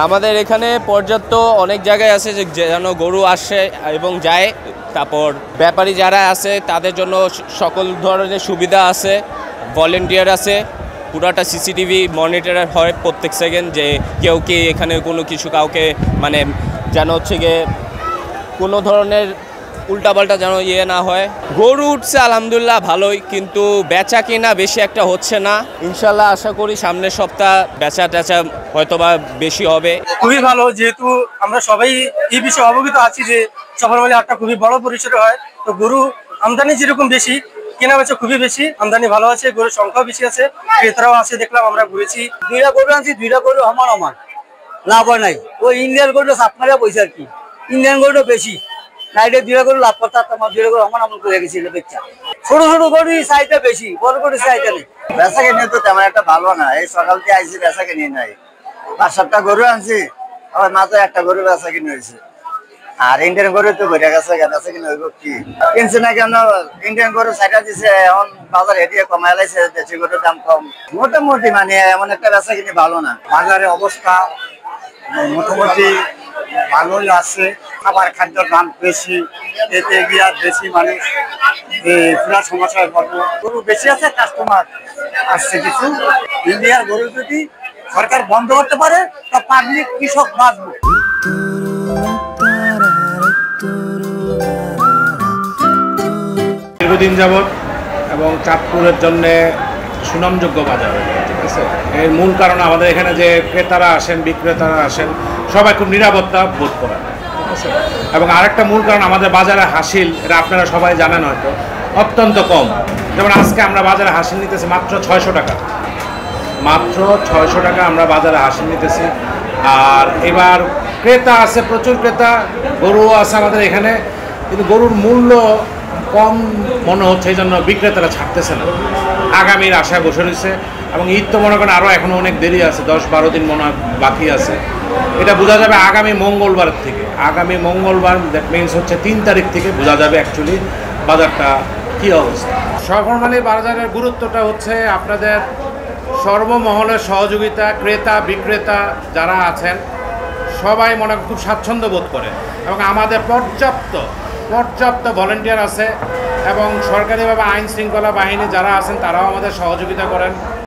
আমাদের এখানে পর্যাপ্ত অনেক জায়গায় আছে যে যেন গরু আসে এবং যায়। তারপর ব্যাপারী যারা আছে তাদের জন্য সকল ধরনের সুবিধা আছে, ভলেন্টিয়ার আছে, পুরাটা সিসিটিভি মনিটর হয় প্রত্যেক সেকেন্ড যে কেউ কি এখানে কোনো কিছু কাউকে মানে যেন হচ্ছে গিয়ে কোনো ধরনের উল্টাপাল্টা যেন না হয়। গরু উঠছে আলহামদুলিল্লাহ ভালোই, কিন্তু বেচা কিনা বেশি একটা হচ্ছে না। ইনশাল্লাহ আশা করি সামনের সপ্তাহ বেচা টেচা হয়তোবা বেশি হবে। খুবই ভালো, যেহেতু আমরা সবাই এই বিষয়ে অবগত আছি যে সবার মিলে হাটটা খুবই বড় পরিসরে হয়। তো গরু আমদানি যেরকম বেশি, কেনা বেচা খুবই বেশি, আমদানি ভালো আছে, গরুর সংখ্যাও বেশি আছে, ক্রেতারাও আছে। দেখলাম আমরা ঘুরেছি, দুইটা গরু আনছি, দুইটা গরু আমার লাভ হয় নাই। ওই ইন্ডিয়ান গরুটা সাপ মারা পয়সা আর কি, ইন্ডিয়ান গরুটা বেশি নাইটে দুইটা গরু লাভ করতে আমার দুইটা গরু আমার করে গেছিল বেচা। ছোট ছোট গরু চাহিদা বেশি, বড় গরু চাহিদা নেই। বেচা কিনে তো তেমন একটা ভালো না। এই সকাল থেকে আইসি, বেচা কিনে নাই। 5-7টা গরু আনছি, আবার মাত্র একটা গরু বেচা কিনে হয়েছে। আর ইন্ডিয়ান গরু তো বেড়ে গেছে, বেচা কিনে হইব কি কিনছে না কেন? ইন্ডিয়ান গরু সাইডা দিছে, এখন বাজার হেঁটিয়ে কমাই লাইছে, দেশি গরুর দাম কম। মোটামুটি মানে এমন একটা বেচা কিনে ভালো না। বাজারের অবস্থা মোটামুটি ভালোই আছে, খাবার খাদ্যের দাম বেশি, এতে গিয়া বেশি মানুষ পুরা সমস্যায় পড়বো। গরু বেশি আছে, কাস্টমার আসছে কিছু। ইন্ডিয়ার গরু যদি সরকার বন্ধ করতে পারে তা পাবলিক কৃষক বাঁচবে। দীর্ঘদিন যাবৎ এবং চাঁদপুরের জন্য সুনামযোগ্য বাজার, ঠিক আছে। এর মূল কারণ আমাদের এখানে যে ক্রেতারা আসেন, বিক্রেতারা আসেন, সবাই খুব নিরাপত্তা বোধ করেন, ঠিক আছে। এবং আরেকটা মূল কারণ আমাদের বাজারে হাসিল, এটা আপনারা সবাই জানেন হয়তো, অত্যন্ত কম। যেমন আজকে আমরা বাজারে হাসিল নিতেছি মাত্র 600 টাকা, মাত্র 600 টাকা আমরা বাজারে হাসিল নিতেছি। আর এবার ক্রেতা আছে, প্রচুর ক্রেতা, গরুও আছে আমাদের এখানে, কিন্তু গরুর মূল্য কম মনে হচ্ছে, এই জন্য বিক্রেতারা ছাড়তেছে না। আগামীর আশায় বসে রয়েছে, এবং ঈদ তো মনে করেন আরও এখনও অনেক দেরি আছে, 10-12 দিন মনে হয় বাকি আছে। এটা বোঝা যাবে আগামী মঙ্গলবার থেকে। আগামী মঙ্গলবার, দ্যাট মিনস হচ্ছে 3 তারিখ থেকে বোঝা যাবে অ্যাকচুয়ালি বাজারটা কী অবস্থা। সফরমালী বাজারের গুরুত্বটা হচ্ছে আপনাদের সর্বমহলের সহযোগিতা, ক্রেতা বিক্রেতা যারা আছেন সবাই মনে খুব স্বাচ্ছন্দ্য বোধ করে, এবং আমাদের পর্যাপ্ত ভলেন্টিয়ার আছে, এবং সরকারিভাবে আইন শৃঙ্খলা বাহিনী যারা আছেন তারাও আমাদের সহযোগিতা করেন।